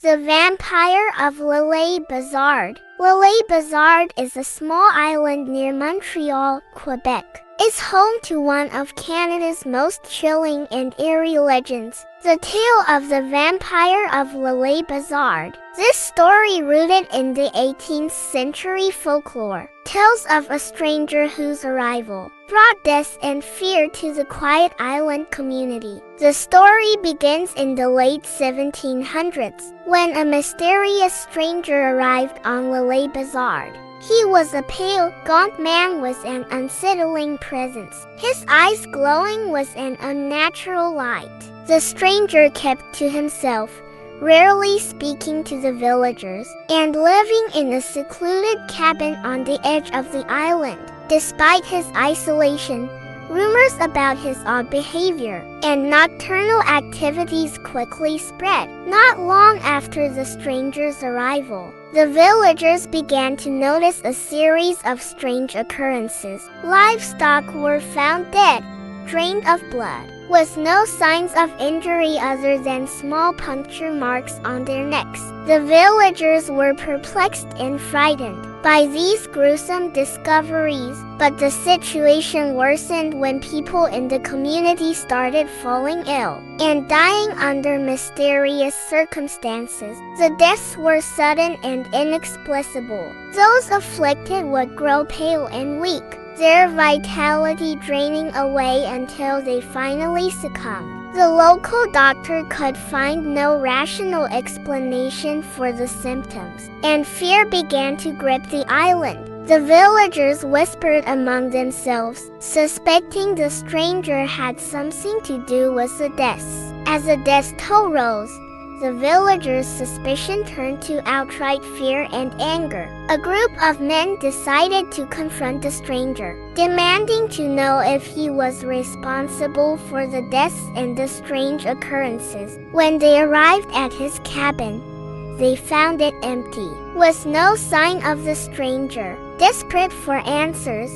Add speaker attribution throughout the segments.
Speaker 1: The Vampire of L'Île-Bizarre. L'Île-Bizarre is a small island near Montreal, Quebec. It's home to one of Canada's most chilling and eerie legends, the tale of the Vampire of L'Île-Bizarre. This story, rooted in the 18th century folklore, tells of a stranger whose arrival brought death and fear to the quiet island community. The story begins in the late 1700s, when a mysterious stranger arrived on L'Île-Bizarre. He was a pale, gaunt man with an unsettling presence. His eyes glowing with an unnatural light. The stranger kept to himself, rarely speaking to the villagers, and living in a secluded cabin on the edge of the island. Despite his isolation, rumors about his odd behavior and nocturnal activities quickly spread. Not long after the stranger's arrival, the villagers began to notice a series of strange occurrences. Livestock were found dead, drained of blood, with no signs of injury other than small puncture marks on their necks. The villagers were perplexed and frightened by these gruesome discoveries, but the situation worsened when people in the community started falling ill and dying under mysterious circumstances. The deaths were sudden and inexplicable. Those afflicted would grow pale and weak, their vitality draining away until they finally succumbed. The local doctor could find no rational explanation for the symptoms, and fear began to grip the island. The villagers whispered among themselves, suspecting the stranger had something to do with the deaths. As the death toll rose, the villagers' suspicion turned to outright fear and anger. A group of men decided to confront the stranger, demanding to know if he was responsible for the deaths and the strange occurrences. When they arrived at his cabin, they found it empty, with no sign of the stranger. Desperate for answers,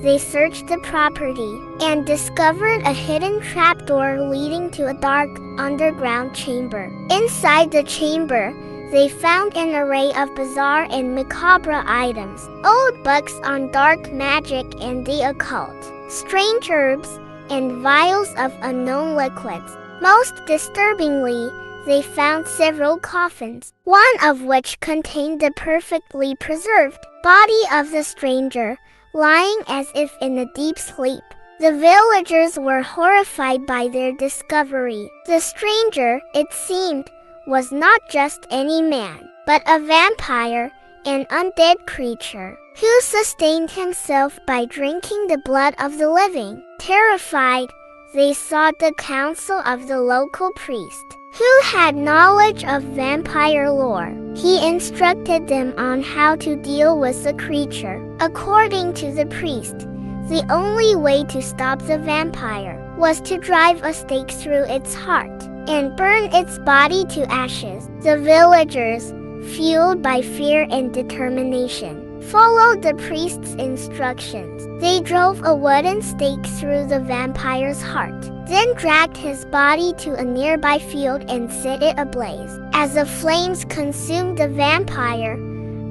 Speaker 1: they searched the property and discovered a hidden trapdoor leading to a dark, underground chamber. Inside the chamber, they found an array of bizarre and macabre items, old books on dark magic and the occult, strange herbs, and vials of unknown liquids. Most disturbingly, they found several coffins, one of which contained the perfectly preserved body of the stranger, lying as if in a deep sleep. The villagers were horrified by their discovery. The stranger, it seemed, was not just any man, but a vampire, an undead creature, who sustained himself by drinking the blood of the living. Terrified, they sought the counsel of the local priest, who had knowledge of vampire lore. He instructed them on how to deal with the creature. According to the priest, the only way to stop the vampire was to drive a stake through its heart and burn its body to ashes. The villagers, fueled by fear and determination, followed the priest's instructions. They drove a wooden stake through the vampire's heart, then dragged his body to a nearby field and set it ablaze. As the flames consumed the vampire,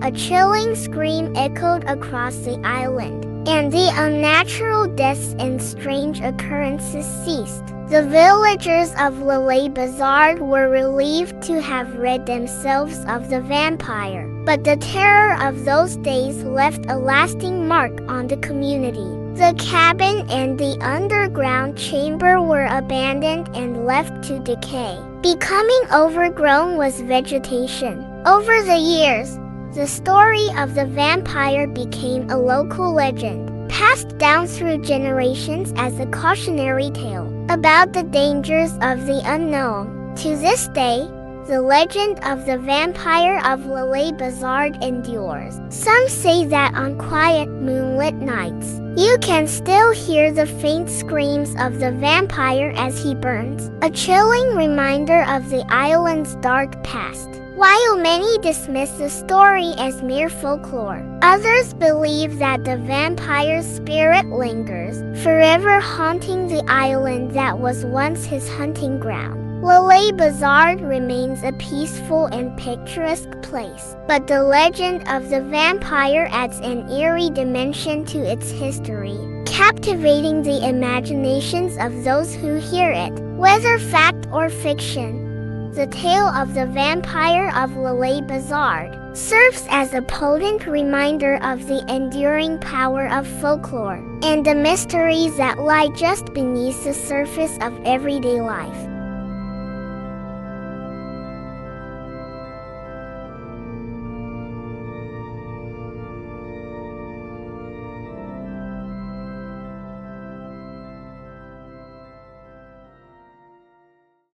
Speaker 1: a chilling scream echoed across the island, and the unnatural deaths and strange occurrences ceased. The villagers of L'Île-Bizarre were relieved to have rid themselves of the vampire, but the terror of those days left a lasting mark on the community. The cabin and the underground chamber were abandoned and left to decay, becoming overgrown with vegetation. Over the years, the story of the vampire became a local legend, passed down through generations as a cautionary tale about the dangers of the unknown. To this day, the legend of the Vampire of L'Île-Bizarre endures. Some say that on quiet, moonlit nights, you can still hear the faint screams of the vampire as he burns, a chilling reminder of the island's dark past. While many dismiss the story as mere folklore, others believe that the vampire's spirit lingers, forever haunting the island that was once his hunting ground. Lalay Bazaar remains a peaceful and picturesque place, but the legend of the vampire adds an eerie dimension to its history, captivating the imaginations of those who hear it, whether fact or fiction. The tale of the vampire of Lalay Bazaar serves as a potent reminder of the enduring power of folklore and the mysteries that lie just beneath the surface of everyday life.